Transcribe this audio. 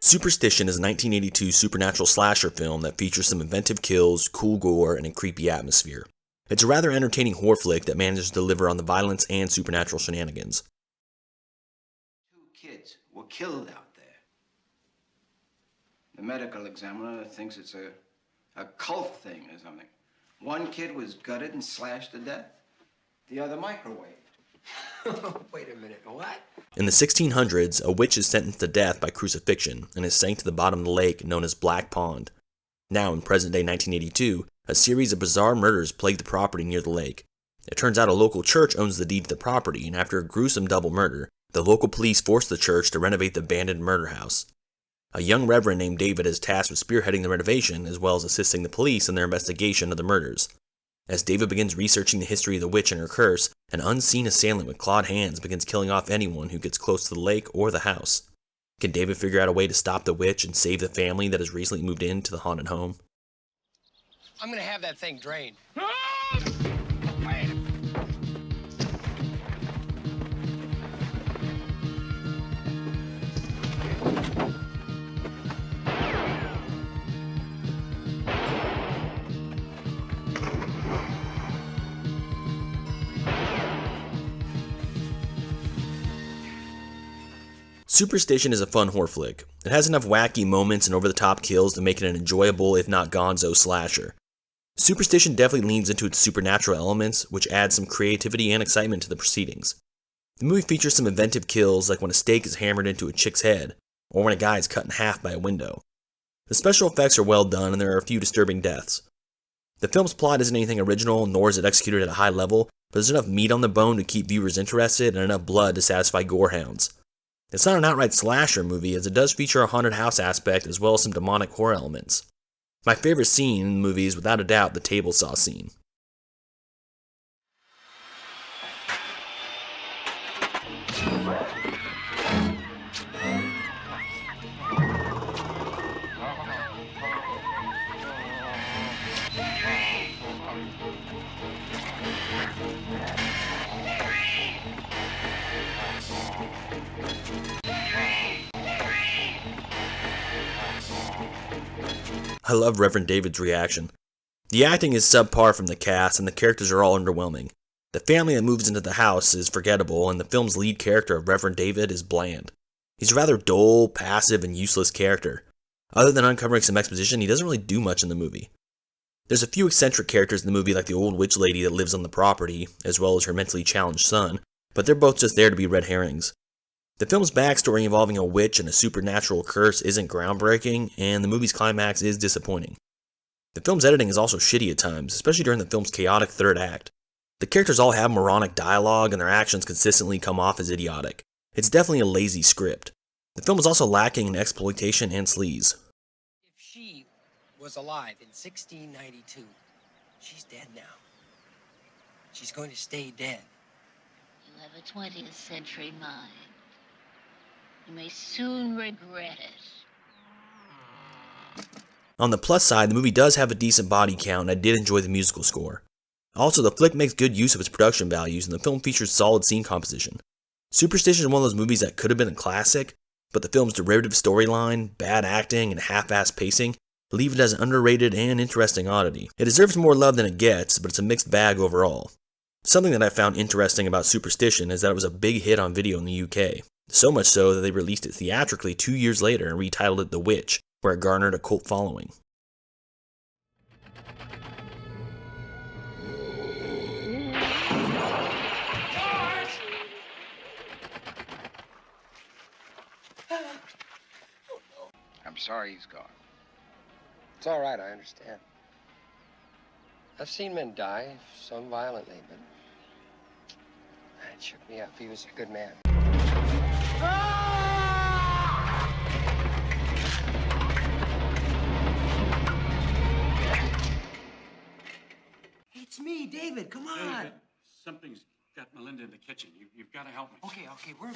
Superstition is a 1982 supernatural slasher film that features some inventive kills, cool gore, and a creepy atmosphere. It's a rather entertaining horror flick that manages to deliver on the violence and supernatural shenanigans. 2 kids were killed out there. The medical examiner thinks it's a cult thing or something. 1 kid was gutted and slashed to death. The other microwaved. Wait a minute, what? In the 1600s, a witch is sentenced to death by crucifixion and is sank to the bottom of the lake known as Black Pond. Now, in present-day 1982, a series of bizarre murders plague the property near the lake. It turns out a local church owns the deed to the property, and after a gruesome double murder, the local police force the church to renovate the abandoned murder house. A young reverend named David is tasked with spearheading the renovation, as well as assisting the police in their investigation of the murders. As David begins researching the history of the witch and her curse, an unseen assailant with clawed hands begins killing off anyone who gets close to the lake or the house. Can David figure out a way to stop the witch and save the family that has recently moved into the haunted home? I'm gonna have that thing drained. Superstition is a fun horror flick. It has enough wacky moments and over-the-top kills to make it an enjoyable, if not gonzo, slasher. Superstition definitely leans into its supernatural elements, which adds some creativity and excitement to the proceedings. The movie features some inventive kills, like when a stake is hammered into a chick's head, or when a guy is cut in half by a window. The special effects are well done, and there are a few disturbing deaths. The film's plot isn't anything original, nor is it executed at a high level, but there's enough meat on the bone to keep viewers interested, and enough blood to satisfy gorehounds. It's not an outright slasher movie, as it does feature a haunted house aspect as well as some demonic horror elements. My favorite scene in the movie is without a doubt the table saw scene. I love Reverend David's reaction. The acting is subpar from the cast, and the characters are all underwhelming. The family that moves into the house is forgettable, and the film's lead character, Reverend David, is bland. He's a rather dull, passive, and useless character. Other than uncovering some exposition, he doesn't really do much in the movie. There's a few eccentric characters in the movie, like the old witch lady that lives on the property, as well as her mentally challenged son, but they're both just there to be red herrings. The film's backstory involving a witch and a supernatural curse isn't groundbreaking, and the movie's climax is disappointing. The film's editing is also shitty at times, especially during the film's chaotic third act. The characters all have moronic dialogue, and their actions consistently come off as idiotic. It's definitely a lazy script. The film is also lacking in exploitation and sleaze. If she was alive in 1692, she's dead now. She's going to stay dead. You have a 20th century mind. You may soon regret it. On the plus side, the movie does have a decent body count, and I did enjoy the musical score. Also, the flick makes good use of its production values, and the film features solid scene composition. Superstition is one of those movies that could have been a classic, but the film's derivative storyline, bad acting, and half-assed pacing leave it as an underrated and interesting oddity. It deserves more love than it gets, but it's a mixed bag overall. Something that I found interesting about Superstition is that it was a big hit on video in the UK. So much so that they released it theatrically 2 years later and retitled it The Witch, where it garnered a cult following. I'm sorry he's gone. It's all right, I understand. I've seen men die, some violently, but it shook me up. He was a good man. It's me, David. Come on. David, something's got Melinda in the kitchen. You've got to help me. Okay, we're